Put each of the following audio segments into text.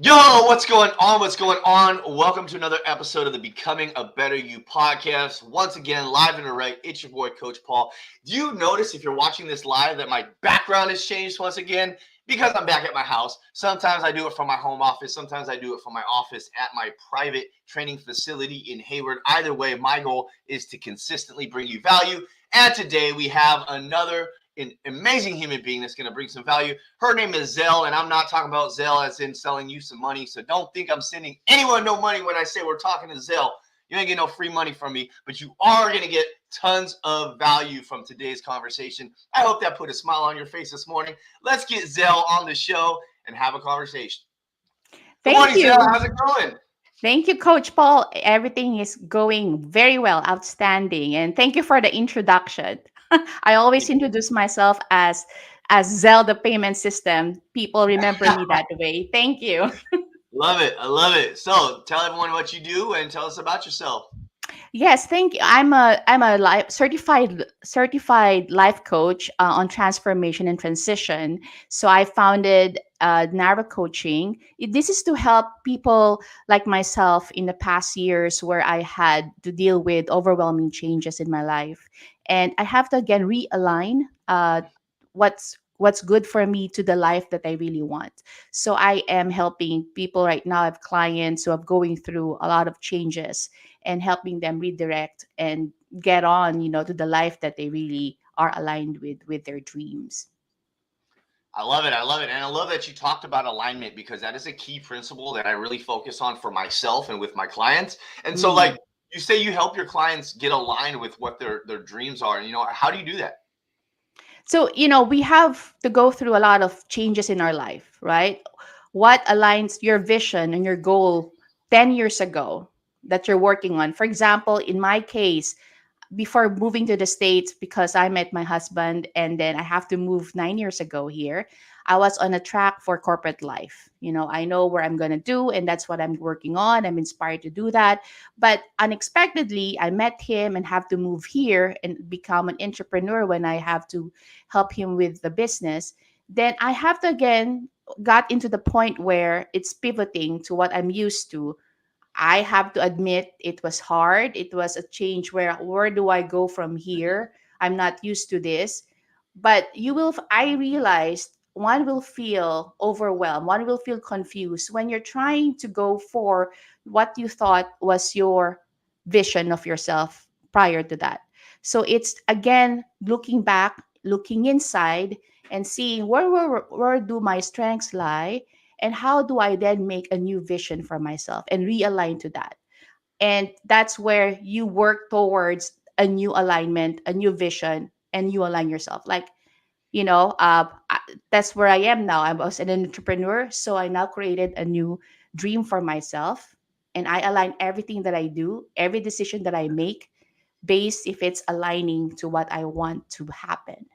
Yo, what's going on? What's going on? Welcome to another episode of the Becoming a Better You podcast. Once again, live and direct. It's your boy, Coach Paul. Do you notice if you're watching this live that my background has changed once again? Because I'm back at my house. Sometimes I do it from my home office. Sometimes I do it from my office at my private training facility in Hayward. Either way, my goal is to consistently bring you value. And today we have another an amazing human being that's going to bring some value. Her name is Zelle, and I'm not talking about Zelle as in selling you some money. So don't think I'm sending anyone no money when I say we're talking to Zelle. You ain't get no free money from me, but you are going to get tons of value from today's conversation. I hope that put a smile on your face this morning. Let's get Zelle on the show and have a conversation. Good Thank morning, you. Zelle. How's it going? Thank you, Coach Paul. Everything is going very well, outstanding. And thank you for the introduction. I always introduce myself as Zelle, the payment system. People remember me that way. Thank you. Love it. I love it. So tell everyone what you do and tell us about yourself. Yes, thank you. I'm a life certified life coach on transformation and transition. So I founded Narrow Coaching. This is to help people like myself in the past years where I had to deal with overwhelming changes in my life, and I have to again realign what's good for me to the life that I really want. So I am helping people right now. I have clients who are going through a lot of changes and helping them redirect and get on, to the life that they really are aligned with their dreams. I love it. I love it. And I love that you talked about alignment because that is a key principle that I really focus on for myself and with my clients. And so, like Mm. you say, you help your clients get aligned with what their dreams are. And, how do you do that? So, we have to go through a lot of changes in our life, right? What aligns your vision and your goal 10 years ago that you're working on? For example, in my case, before moving to the States, because I met my husband and then I have to move 9 years ago here, I was on a track for corporate life. I know where I'm going to do, and that's what I'm working on. I'm inspired to do that. But unexpectedly, I met him and have to move here and become an entrepreneur when I have to help him with the business. Then I have to again got into the point where it's pivoting to what I'm used to. I have to admit it was hard. It was a change where do I go from here? I'm not used to this. But I realized one will feel overwhelmed, one will feel confused when you're trying to go for what you thought was your vision of yourself prior to that. So it's again looking back, looking inside and seeing where do my strengths lie, and how do I then make a new vision for myself and realign to that. And that's where you work towards a new alignment, a new vision, and you align yourself. Like, that's where I am now. I was an entrepreneur, so I now created a new dream for myself, and I align everything that I do, every decision that I make, based if it's aligning to what I want to happen.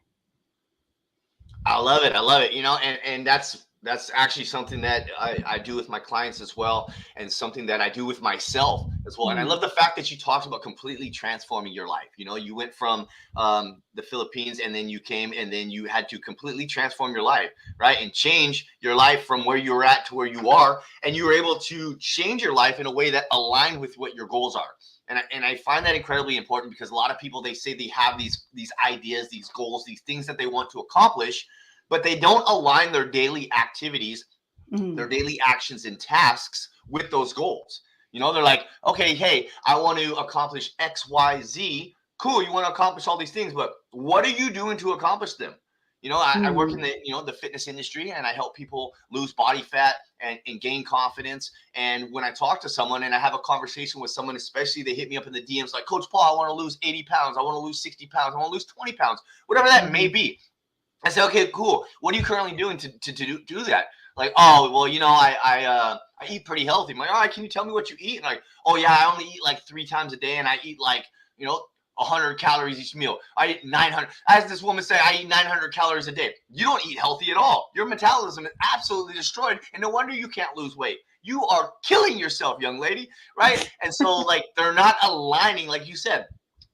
I love it. I love it. And that's actually something that I do with my clients as well, and something that I do with myself as well. And I Mm. love the fact that you talked about completely transforming your life. You went from the Philippines, and then you came, and then you had to completely transform your life, right, and change your life from where you were at to where you are, and you were able to change your life in a way that aligned with what your goals are. And I find that incredibly important because a lot of people, they say they have these ideas, these goals, these things that they want to accomplish, but they don't align their daily activities, their Mm. daily actions and tasks with those goals. They're like, okay, hey, I want to accomplish X, Y, Z. Cool, you want to accomplish all these things, but what are you doing to accomplish them? I work in Mm. the fitness industry, and I help people lose body fat and gain confidence. And when I talk to someone and I have a conversation with someone, especially they hit me up in the DMs like, Coach Paul, I want to lose 80 pounds. I want to lose 60 pounds. I want to lose 20 pounds, whatever that may Mhm. be. I said, okay, cool. What are you currently doing to do that? Like, oh, well, I eat pretty healthy. I'm like, all right, can you tell me what you eat? And like, oh yeah, I only eat like 3 times a day, and I eat like, 100 calories each meal. I eat 900. As this woman say, I eat 900 calories a day. You don't eat healthy at all. Your metabolism is absolutely destroyed, and no wonder you can't lose weight. You are killing yourself, young lady, right? And so, like, they're not aligning, like you said,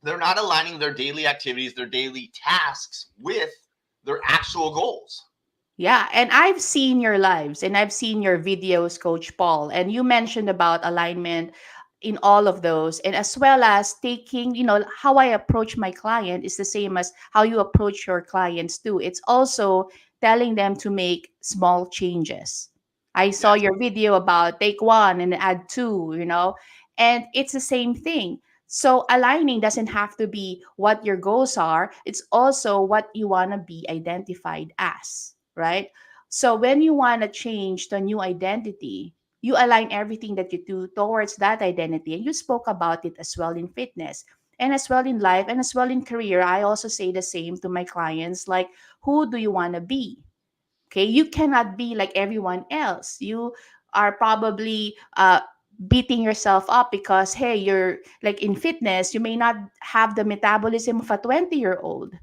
they're not aligning their daily activities, their daily tasks with their actual goals. Yeah, and I've seen your lives and I've seen your videos, Coach Paul, and you mentioned about alignment in all of those, and as well as taking, how I approach my client is the same as how you approach your clients too. It's also telling them to make small changes. I saw Yes, your video about take one and add two, and it's the same thing. So aligning doesn't have to be what your goals are, it's also what you want to be identified as, right? So when you want to change to a new identity, you align everything that you do towards that identity. And you spoke about it as well in fitness and as well in life and as well in career. I also say the same to my clients, like, who do you want to be? Okay, you cannot be like everyone else. You are probably beating yourself up because, hey, you're like in fitness, you may not have the metabolism of a 20-year-old,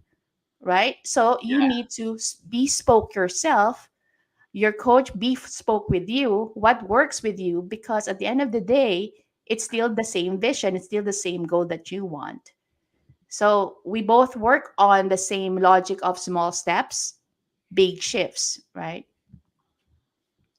right? So you yeah, need to bespoke yourself. Your coach bespoke with you what works with you, because at the end of the day, it's still the same vision, it's still the same goal that you want. So we both work on the same logic of small steps, big shifts, right?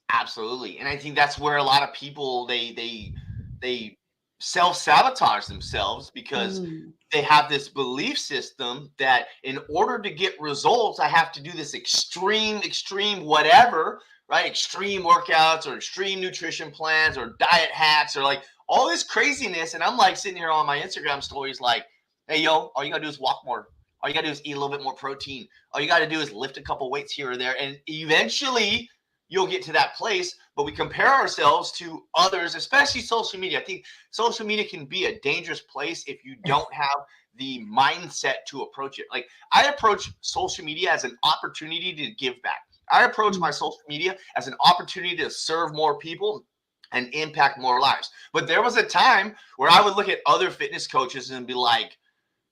absolutely. And I think that's where a lot of people they self-sabotage themselves because Mm, they have this belief system that in order to get results, I have to do this extreme whatever, right? Extreme workouts or extreme nutrition plans or diet hacks or like all this craziness. And I'm like sitting here on my Instagram stories, like, hey, yo, all you gotta do is walk more. All you gotta do is eat a little bit more protein. All you gotta do is lift a couple weights here or there. And eventually you'll get to that place. But we compare ourselves to others, especially social media. I think social media can be a dangerous place if you don't have the mindset to approach it. Like I approach social media as an opportunity to give back. I approach my mm, social media as an opportunity to serve more people and impact more lives. But there was a time where I would look at other fitness coaches and be like,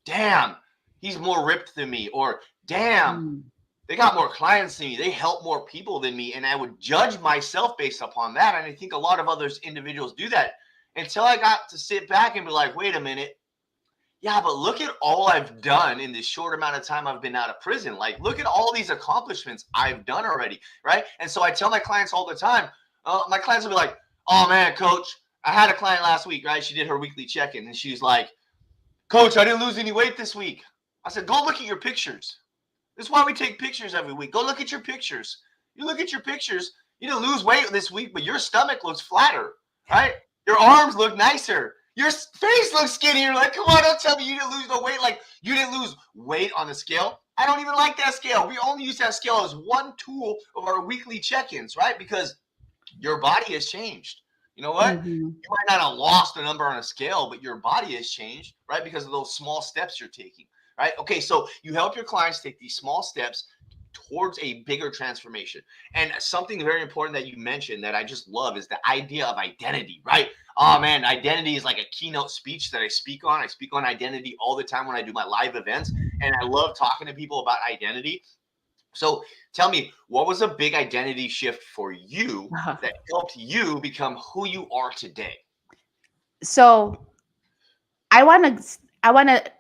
damn, he's more ripped than me, or damn, mm. they got more clients than me. They help more people than me. And I would judge myself based upon that. And I think a lot of others individuals do that until I got to sit back and be like, wait a minute. Yeah, but look at all I've done in this short amount of time I've been out of prison. Like, look at all these accomplishments I've done already. Right. And so I tell my clients all the time, my clients will be like, oh man, coach, I had a client last week, right? She did her weekly check in and she's like, coach, I didn't lose any weight this week. I said, go look at your pictures. This is why we take pictures every week. Go look at your pictures. You look at your pictures. You didn't lose weight this week, but your stomach looks flatter, right? Your arms look nicer. Your face looks skinnier. Like, come on, don't tell me you didn't lose no weight. Like, you didn't lose weight on the scale. I don't even like that scale. We only use that scale as one tool of our weekly check-ins, right? Because your body has changed. You know what? Mhm. You might not have lost a number on a scale, but your body has changed, right? Because of those small steps you're taking, right? Okay, so you help your clients take these small steps towards a bigger transformation. And something very important that you mentioned that I just love is the idea of identity, right? Oh man, identity is like a keynote speech that I speak on. I speak on identity all the time when I do my live events. And I love talking to people about identity. So tell me, what was a big identity shift for you that helped you become who you are today? So I want to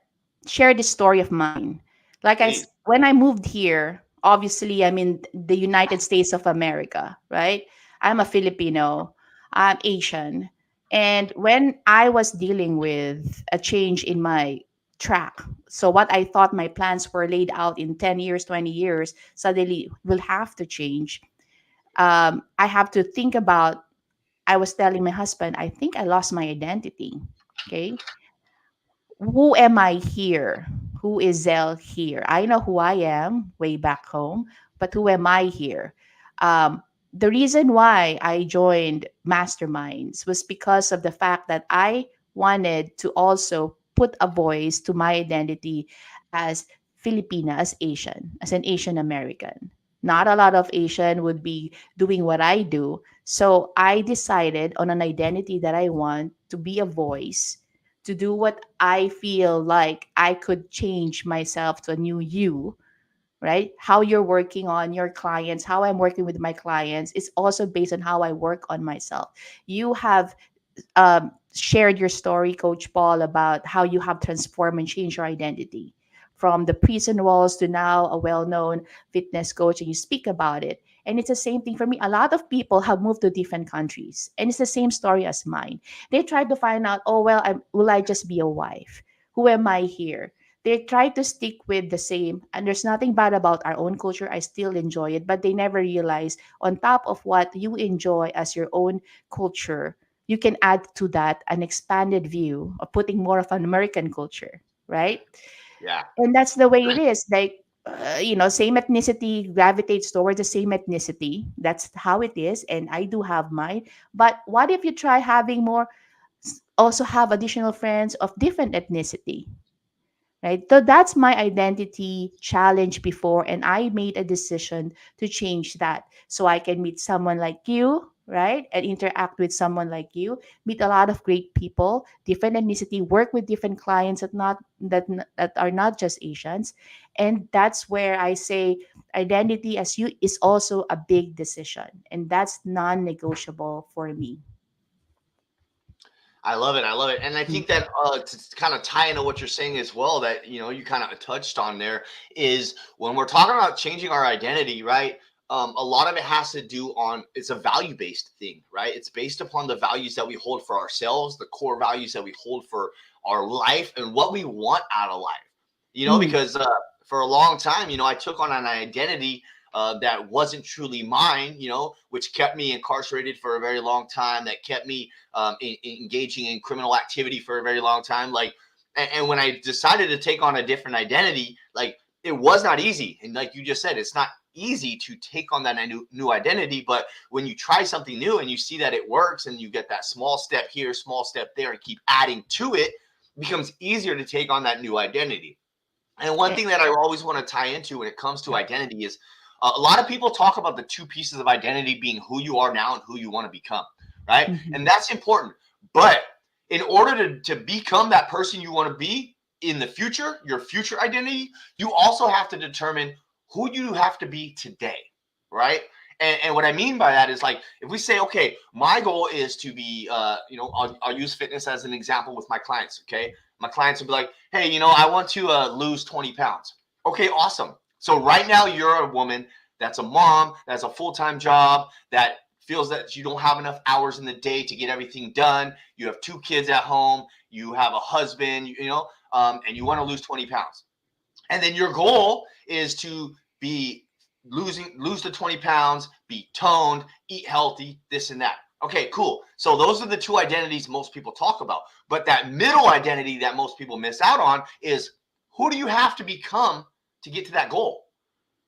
share this story of mine. Please. When I moved here, obviously I'm in the United States of America, right? I'm a Filipino, I'm Asian. And when I was dealing with a change in my track, so what I thought my plans were laid out in 10 years, 20 years, suddenly will have to change. I have to think about, I was telling my husband, I think I lost my identity. Okay, who am I here? Who is Zelle here? I know who I am way back home, but who am I here? The reason why I joined Masterminds was because of the fact that I wanted to also put a voice to my identity as Filipina, as Asian, as an Asian American. Not a lot of Asian would be doing what I do. So I decided on an identity that I want to be a voice, to do what I feel like I could change myself to a new you, right? How you're working on your clients, how I'm working with my clients is also based on how I work on myself. You have shared your story, Coach Paul, about how you have transformed and changed your identity. from the prison walls to now a well-known fitness coach, and you speak about it. And it's the same thing for me. A lot of people have moved to different countries, and it's the same story as mine. They try to find out, oh well, will I just be a wife? Who am I here? They try to stick with the same, and there's nothing bad about our own culture. I still enjoy it, but they never realize on top of what you enjoy as your own culture, you can add to that an expanded view of putting more of an American culture, right? Yeah. And that's the way it is. Like, same ethnicity gravitates towards the same ethnicity. That's how it is. And I do have mine. But what if you try having more, also have additional friends of different ethnicity? Right, so that's my identity challenge before, and I made a decision to change that so I can meet someone like you, right, and interact with someone like you, meet a lot of great people, different ethnicity, work with different clients that are not just Asians. And that's where I say identity as you is also a big decision, and that's non-negotiable for me. I love it. I love it. And I think that to kind of tie into what you're saying as well, that, you kind of touched on there is when we're talking about changing our identity, right? A lot of it has to do on it's a value based thing, right? It's based upon the values that we hold for ourselves, the core values that we hold for our life, and what we want out of life. Mm. Because for a long time, I took on an identity that wasn't truly mine, which kept me incarcerated for a very long time, that kept me engaging in criminal activity for a very long time. Like, and when I decided to take on a different identity, like it was not easy. And like you just said, it's not easy to take on that new identity. But when you try something new and you see that it works and you get that small step here, small step there, and keep adding to it, it becomes easier to take on that new identity. And one Eh, thing that I always want to tie into when it comes to identity is a lot of people talk about the two pieces of identity being who you are now and who you want to become, right? mhm. And that's important. But in order to become that person you want to be in the future, your future identity, you also have to determine who you have to be today, right? And what I mean by that is like if we say, okay, my goal is to be, I'll use fitness as an example with my clients. Okay, my clients will be like, hey, I want to lose 20 pounds. Okay, awesome. So right now you're a woman that's a mom, that's a full-time job, that feels that you don't have enough hours in the day to get everything done. You have two kids at home, you have a husband, and you want to lose 20 pounds. And then your goal is to be lose the 20 pounds, be toned, eat healthy, this and that. Okay, cool. So those are the two identities most people talk about. But that middle identity that most people miss out on is who do you have to become to get to that goal,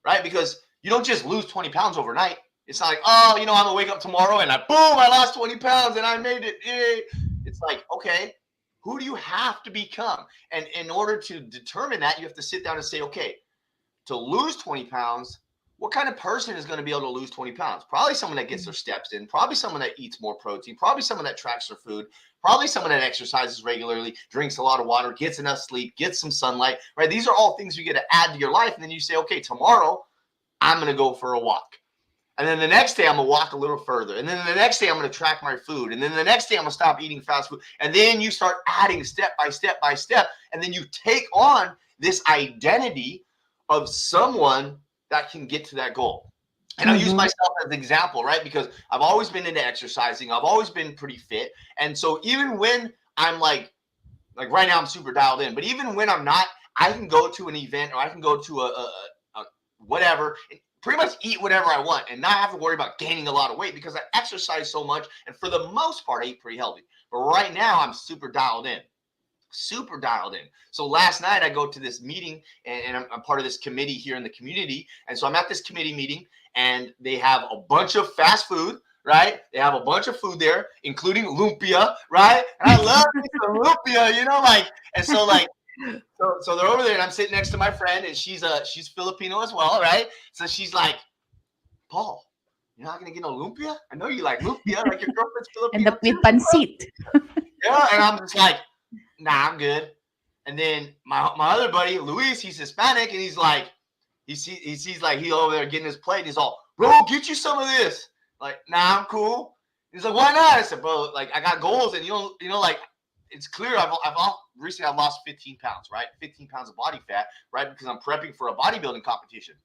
right? Because you don't just lose 20 pounds overnight. It's not like, oh, I'm going to wake up tomorrow and I lost 20 pounds and I made it. Yay. It's like, okay, who do you have to become? And in order to determine that, you have to sit down and say, okay, to lose 20 pounds, what kind of person is going to be able to lose 20 pounds? Probably someone that gets their steps in, probably someone that eats more protein, probably someone that tracks their food, probably someone that exercises regularly, drinks a lot of water, gets enough sleep, gets some sunlight, right? These are all things you get to add to your life. And then you say, okay, tomorrow I'm going to go for a walk. And then the next day, I'm going to walk a little further. And then the next day, I'm going to track my food. And then the next day, I'm going to stop eating fast food. And then you start adding step by step by step. And then you take on this identity of someone that can get to that goal. And I'll use Mhm. myself as an example, right? Because I've always been into exercising. I've always been pretty fit. And so even when I'm like right now, I'm super dialed in. But even when I'm not, I can go to an event or I can go to a whatever, pretty much eat whatever I want and not have to worry about gaining a lot of weight because I exercise so much. And for the most part, I eat pretty healthy. But right now, I'm super dialed in. Super dialed in. So last night I go to this meeting and I'm part of this committee here in the community. And so I'm at this committee meeting and they have a bunch of fast food, right? They have a bunch of food there, including lumpia, right? And I love me some lumpia, and so so they're over there and I'm sitting next to my friend and she's Filipino as well, right? So she's like, Paul, you're not gonna get no lumpia? I know you like lumpia, like your girlfriend's And Filipino the too. with pancit. Yeah, and I'm just like, nah, I'm good. And then my other buddy, Luis, he's Hispanic, and he's like, he sees like he over there getting his plate, and he's all, bro, get you some of this. Like, nah, I'm cool. He's like, why not? I said, bro, like I got goals, and like it's clear recently I've lost 15 pounds, right? 15 pounds of body fat, right? Because I'm prepping for a bodybuilding competition.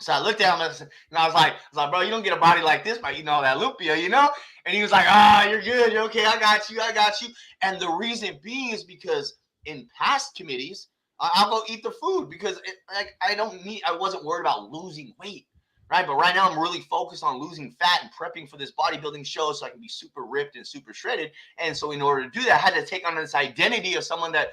So I looked at him and I was like, bro, you don't get a body like this by eating all that lumpia, you know? And he was like, you're good. You're okay. I got you. And the reason being is because in past committees, I'll go eat the food because I wasn't worried about losing weight, right? But right now I'm really focused on losing fat and prepping for this bodybuilding show so I can be super ripped and super shredded. And so in order to do that, I had to take on this identity of someone that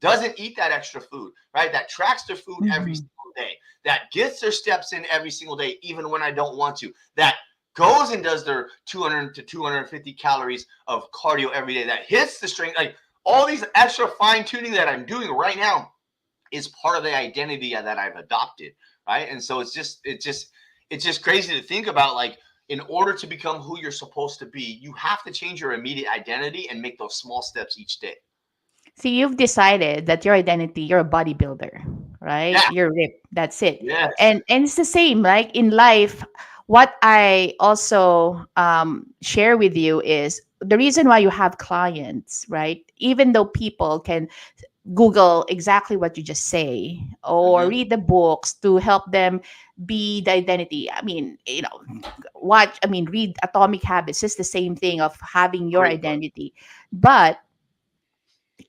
doesn't eat that extra food, right? That tracks their food every Mhm. single day, that gets their steps in every single day, even when I don't want to, that goes and does their 200 to 250 calories of cardio every day, that hits the strength, like all these extra fine tuning that I'm doing right now is part of the identity that I've adopted, right? And so it's just crazy to think about, like, in order to become who you're supposed to be, you have to change your immediate identity and make those small steps each day. See, you've decided that your identity, you're a bodybuilder, right? Yeah. You're ripped. That's it. Yes. And it's the same. Like in life, what I also share with you is the reason why you have clients, right? Even though people can Google exactly what you just say or Mm-hmm. read the books to help them be the identity. I mean, read Atomic Habits. It's the same thing of having your Great book. identity. But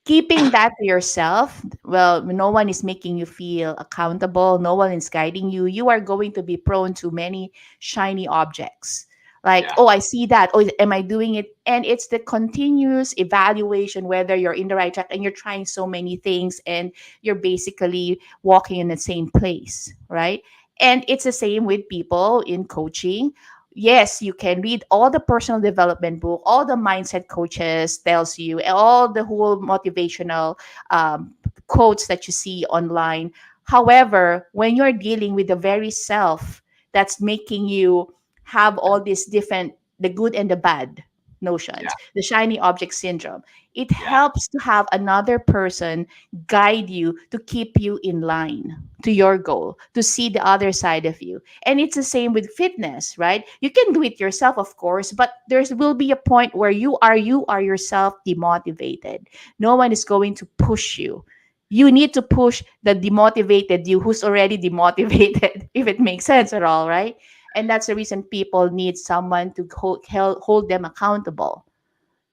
keeping that to yourself, well, no one is making you feel accountable, no one is guiding you, you are going to be prone to many shiny objects, like, Yeah. oh, I see that, oh, am I doing it? And it's the continuous evaluation whether you're in the right track, and you're trying so many things and you're basically walking in the same place, right? And it's the same with people in coaching. Yes, you can read all the personal development book, all the mindset coaches tells you, all the whole motivational um, quotes that you see online. However, when you're dealing with the very self that's making you have all these different, the good and the bad Yeah. notions, the shiny object syndrome, it Yeah. helps to have another person guide you to keep you in line to your goal, to see the other side of you. And it's the same with fitness, right? You can do it yourself, of course, but there will be a point where you are yourself demotivated. No one is going to push you. You need to push the demotivated you who's already demotivated, if it makes sense at all, right? And that's the reason people need someone to hold them accountable.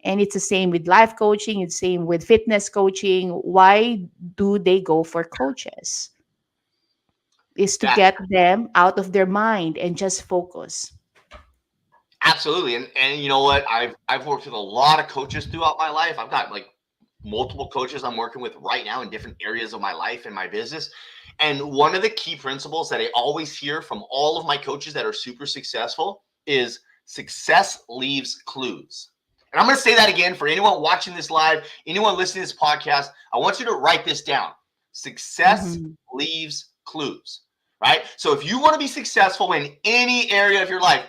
And it's the same with life coaching, it's the same with fitness coaching. Why do they go for coaches? Is to Yeah. get them out of their mind and just focus. Absolutely. And you know what? I've worked with a lot of coaches throughout my life. I've got like multiple coaches I'm working with right now in different areas of my life and my business. And one of the key principles that I always hear from all of my coaches that are super successful is success leaves clues. And I'm going to say that again for anyone watching this live, anyone listening to this podcast. I want you to write this down. Success Mhm. leaves clues, right? So if you want to be successful in any area of your life,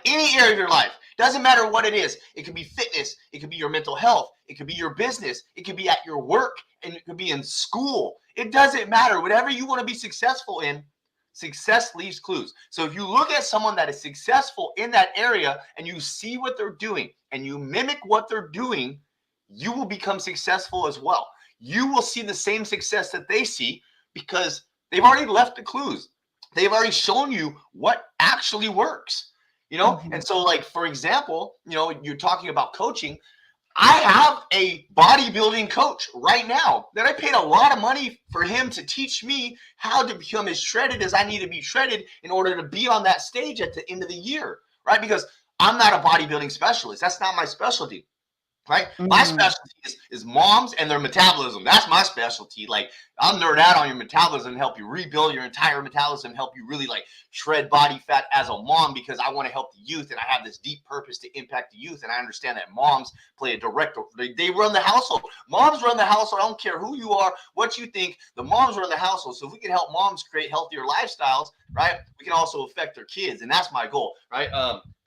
doesn't matter what it is. It could be fitness. It could be your mental health. It could be your business. It could be at your work, and it could be in school. It doesn't matter. Whatever you want to be successful in, success leaves clues. So if you look at someone that is successful in that area and you see what they're doing and you mimic what they're doing, you will become successful as well. You will see the same success that they see because they've already left the clues. They've already shown you what actually works. And Mhm. so, like, for example, you're talking about coaching. I have a bodybuilding coach right now that I paid a lot of money for him to teach me how to become as shredded as I need to be shredded in order to be on that stage at the end of the year, right? Because I'm not a bodybuilding specialist. That's not my specialty. Right? My Mhm. specialty is moms and their metabolism. That's my specialty. Like, I'll nerd out on your metabolism and help you rebuild your entire metabolism, help you really like shred body fat as a mom because I want to help the youth and I have this deep purpose to impact the youth. And I understand that moms play a direct, they run the household. Moms run the household. I don't care who you are, what you think. The moms run the household. So if we can help moms create healthier lifestyles, right? We can also affect their kids, and that's my goal, right?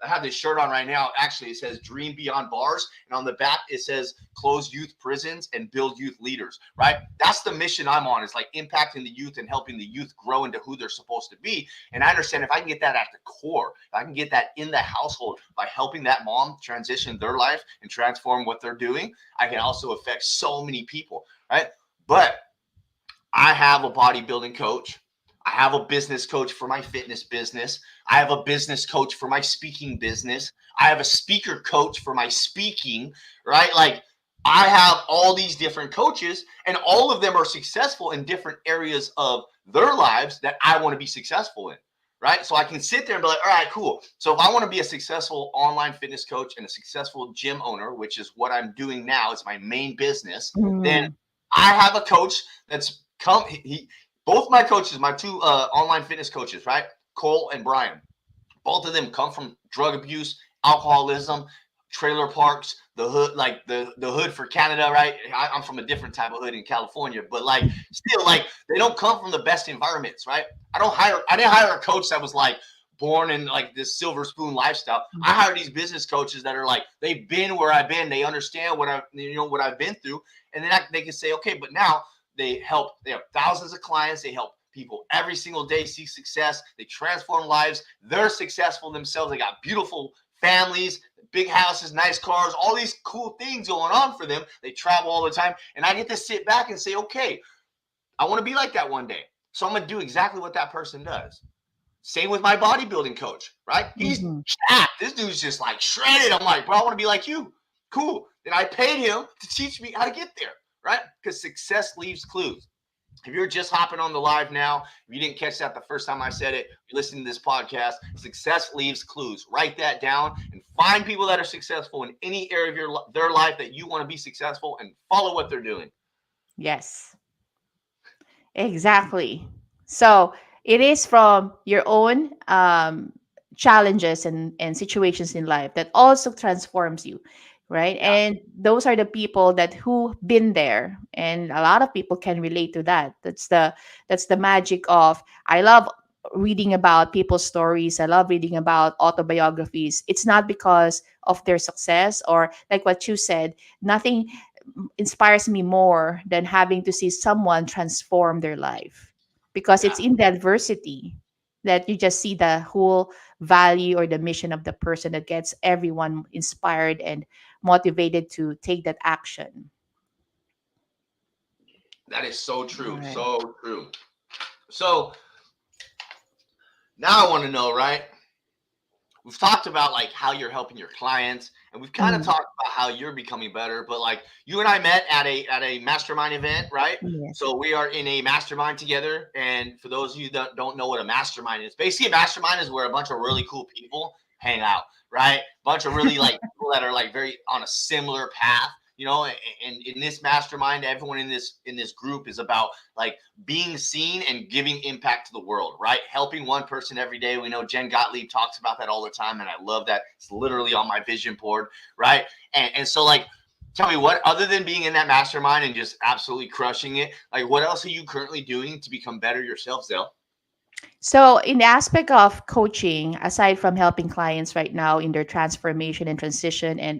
I have this shirt on right now. Actually, it says "Dream Beyond Bars," and on the back it says "Close youth prisons and build youth leaders." Right? That's the mission I'm on. It's like impacting the youth and helping the youth grow into who they're supposed to be. And I understand if I can get that at the core, if I can get that in the household by helping that mom transition their life and transform what they're doing, I can also affect so many people. Right? But I have a bodybuilding coach. I have a business coach for my fitness business. I have a business coach for my speaking business. I have a speaker coach for my speaking, right? Like I have all these different coaches, and all of them are successful in different areas of their lives that I want to be successful in, right? So I can sit there and be like, all right, cool. So if I want to be a successful online fitness coach and a successful gym owner, which is what I'm doing now, it's my main business, then Mm. I have a coach that's come. Both my coaches, my two online fitness coaches, right? Cole and Brian. Both of them come from drug abuse, alcoholism, trailer parks, the hood, like the hood for Canada, right? I'm from a different type of hood in California, but like still, like they don't come from the best environments, right? I didn't hire a coach that was like born in like this silver spoon lifestyle. I hire these business coaches that are like they've been where I've been, they understand what I've been through, and then they can say, okay, but now they have thousands of clients, they help people every single day see success, they transform lives, they're successful themselves, they got beautiful families, big houses, nice cars, all these cool things going on for them, they travel all the time, and I get to sit back and say, okay, I want to be like that one day, so I'm going to do exactly what that person does. Same with my bodybuilding coach, right? He's Mhm. jacked. This dude's just like shredded. I'm like, bro, I want to be like you. Cool. Then I paid him to teach me how to get there, right? Because success leaves clues. If you're just hopping on the live now, if you didn't catch that the first time I said it, you're listening to this podcast, success leaves clues. Write that down and find people that are successful in any area of their life that you want to be successful and follow what they're doing. Yes. Exactly. So it is from your own challenges and situations in life that also transforms you, right? Yeah. And those are the people that who been there, and a lot of people can relate to that. That's the magic of. I love reading about people's stories. I love reading about autobiographies. It's not because of their success or like what you said. Nothing inspires me more than having to see someone transform their life, because Yeah. it's in the adversity that you just see the whole value or the mission of the person that gets everyone inspired and motivated to take that action. That is so All true. right. So true. So now I want to know, right? We've talked about like how you're helping your clients, and we've kind of Mm, talked about how you're becoming better, but like you and I met at a mastermind event, right? yes. So we are in a mastermind together, and for those of you that don't know what a mastermind is, basically a mastermind is where a bunch of really cool people hang out, right? A bunch of really like people that are like very on a similar path, and in this mastermind, everyone in this group is about like being seen and giving impact to the world, right? Helping one person every day. We know Jen Gottlieb talks about that all the time, and I love that. It's literally on my vision board, right? And so, like, tell me what, other than being in that mastermind and just absolutely crushing it, like, what else are you currently doing to become better yourself, Zell? So, in the aspect of coaching, aside from helping clients right now in their transformation and transition and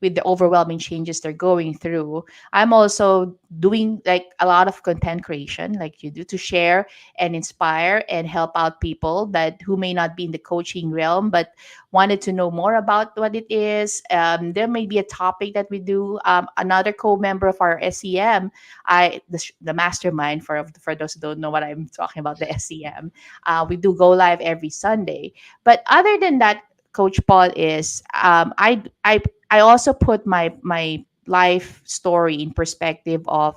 with the overwhelming changes they're going through, I'm also doing like a lot of content creation, like you do, to share and inspire and help out people that who may not be in the coaching realm but wanted to know more about what it is. There may be a topic that we do. Another co-member of our SEM, the mastermind, for those who don't know what I'm talking about, the SEM. We do go live every Sunday. But other than that, Coach Paul, is I also put my life story in perspective of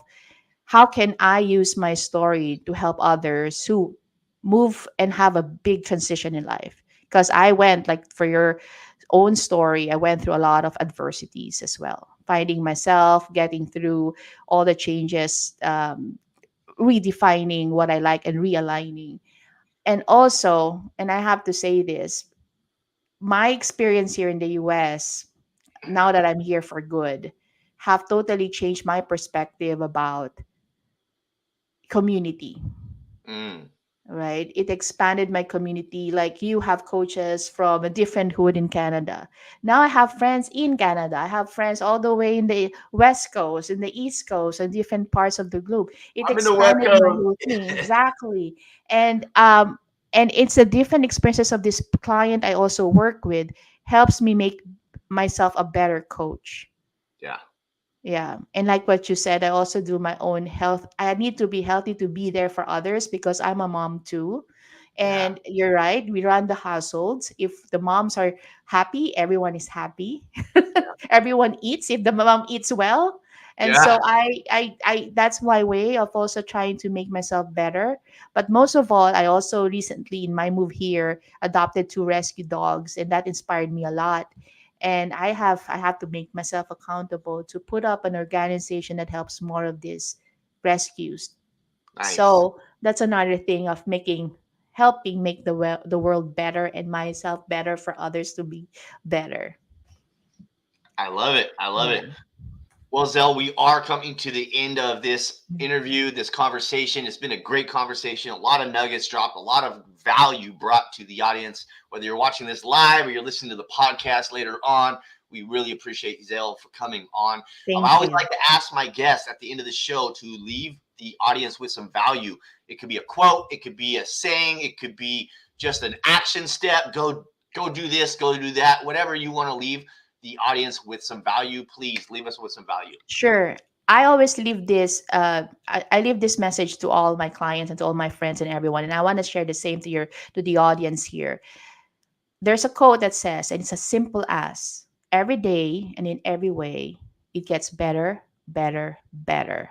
how can I use my story to help others who move and have a big transition in life. Because I went, like for your own story, I went through a lot of adversities as well, finding myself, getting through all the changes, redefining what I like and realigning. And also, and I have to say this, my experience here in the US, now that I'm here for good, have totally changed my perspective about community. Mm. right? It expanded my community. Like you have coaches from a different hood in Canada. Now I have friends in Canada. I have friends all the way in the West Coast, in the East Coast, and different parts of the globe. It I'm in the West expanded my Coast. whole thing. Exactly. And it's the different experiences of this client I also work with helps me make myself a better coach. Yeah. Yeah. And like what you said, I also do my own health. I need to be healthy to be there for others because I'm a mom too. Yeah. And you're right, we run the households. If the moms are happy, everyone is happy. Everyone eats if the mom eats well. And Yeah. so I that's my way of also trying to make myself better. But most of all, I also recently in my move here adopted two rescue dogs, and that inspired me a lot. And I have to make myself accountable to put up an organization that helps more of these rescues. Nice. So that's another thing of helping make the world better and myself better for others to be better. I love it. I love Yeah. it. Well, Zell, we are coming to the end of this interview, this conversation. It's been a great conversation. A lot of nuggets dropped, a lot of value brought to the audience. Whether you're watching this live or you're listening to the podcast later on, we really appreciate Zell for coming on. I Thank always you. like to ask my guests at the end of the show to leave the audience with some value. It could be a quote, it could be a saying, it could be just an action step. Go do this, go do that. Whatever you want to leave the audience with some value, please leave us with some value. Sure. I always leave this I leave this message to all my clients and to all my friends and everyone, and I want to share the same to the audience here. There's a quote that says, and it's as simple as every day and in every way it gets better, better, better.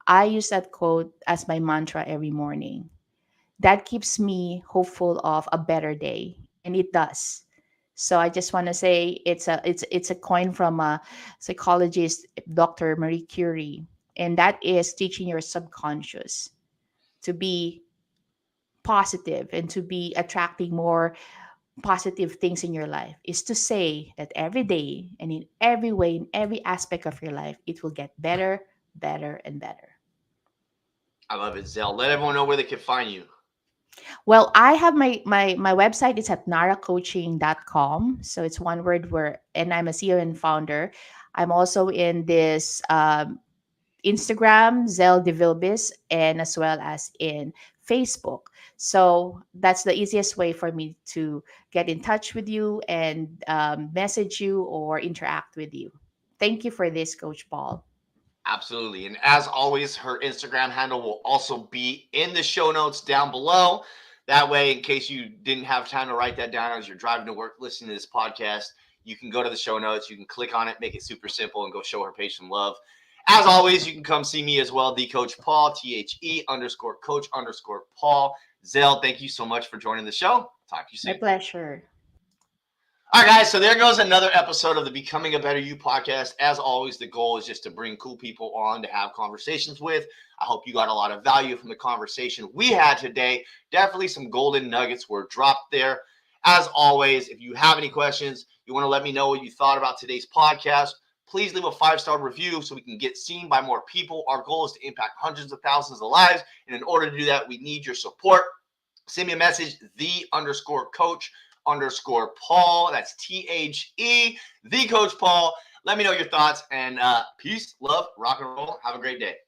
I use that quote as my mantra every morning. That keeps me hopeful of a better day, and it does. So I just want to say it's a coin from a psychologist, Dr. Marie Curie, and that is teaching your subconscious to be positive and to be attracting more positive things in your life, is to say that every day and in every way, in every aspect of your life, it will get better, better, and better. I love it, Zell. Let everyone know where they can find you. Well, I have my website is at naracoaching.com. So it's one word, where, and I'm a CEO and founder. I'm also in this Instagram, Zelle DeVilbriss, and as well as in Facebook. So that's the easiest way for me to get in touch with you and message you or interact with you. Thank you for this, Coach Paul. Absolutely. And as always, her Instagram handle will also be in the show notes down below. That way, in case you didn't have time to write that down as you're driving to work listening to this podcast, you can go to the show notes, you can click on it, make it super simple, and go show her page some love. As always, you can come see me as well, the Coach Paul, THE_coach_Paul. Zell, thank you so much for joining the show. Talk to you My soon. pleasure. All right, guys. So there goes another episode of the Becoming a Better You podcast. As always, the goal is just to bring cool people on to have conversations with. I hope you got a lot of value from the conversation we had today. Definitely some golden nuggets were dropped there. As always, if you have any questions, you want to let me know what you thought about today's podcast, please leave a 5-star review so we can get seen by more people. Our goal is to impact hundreds of thousands of lives. And in order to do that, we need your support. Send me a message, the_coach_Paul. That's THE, the Coach Paul. Let me know your thoughts, and peace, love, rock and roll. Have a great day.